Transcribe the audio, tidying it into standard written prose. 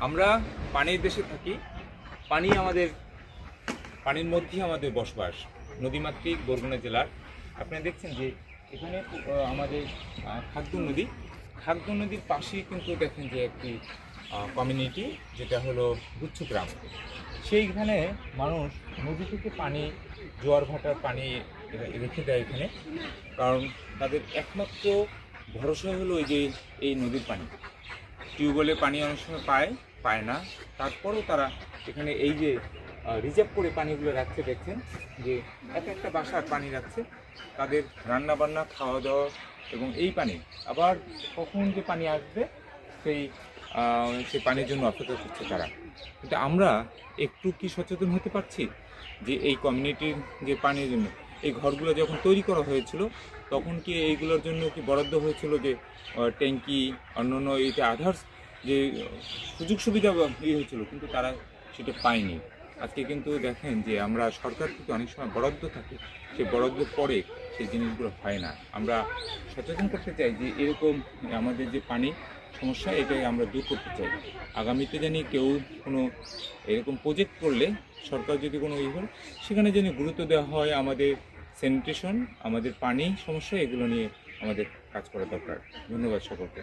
আমরা পানির দেশে থাকি। পানি আমাদের, পানির মধ্যেই আমাদের বসবাস। নদীমাতৃক বরগুনা জেলার আপনারা দেখছেন যে এখানে আমাদের খাদ্য নদীর পাশেই কিন্তু দেখেন যে একটি কমিউনিটি, যেটা হলো গুচ্ছ গ্রাম। সেইখানে মানুষ নদী থেকে পানি, জোয়ার ভাটার পানি রেখে দেয় এখানে, কারণ তাদের একমাত্র ভরসা হলো এই নদীর পানি। টিউবওয়েলে পানি অনেক সময় পায় না, তারপরেও তারা এখানে এই যে রিজার্ভ করে পানিগুলো রাখছে, দেখছেন যে একটা বাসার পানি রাখছে তাদের রান্না বান্না, খাওয়া দাওয়া এবং এই পানি আবার কখন যে পানি আসবে সেই সেই পানির জন্য অপেক্ষা করছে তারা। কিন্তু আমরা একটু কি সচেতন হতে পারছি যে এই কমিউনিটির যে পানির জন্য এই ঘরগুলো যখন তৈরি করা হয়েছিল তখন কি এইগুলোর জন্য কি বরাদ্দ হয়েছিল যে ট্যাঙ্কি, অন্যান্য এইটা আদার্স যে সুযোগ সুবিধা হয়েছিল, কিন্তু তারা সেটা পায়নি। আজকে কিন্তু দেখেন যে আমরা সরকার থেকে অনেক সময় বরাদ্দ থাকে, সেই বরাদ্দ পরে সেই জিনিসগুলো হয় না। আমরা সচেতন করতে চাই যে এরকম আমাদের যে পানি সমস্যা, এটাই আমরা দূর করতে চাই। আগামীতে জানি কেউ কোনো এরকম প্রজেক্ট করলে সরকার যদি কোনো করে সেখানে যেন গুরুত্ব দেওয়া হয় আমাদের স্যানিটেশন, আমাদের পানি সমস্যা, এগুলো নিয়ে আমাদের কাজ করা দরকার। ধন্যবাদ সকলকে।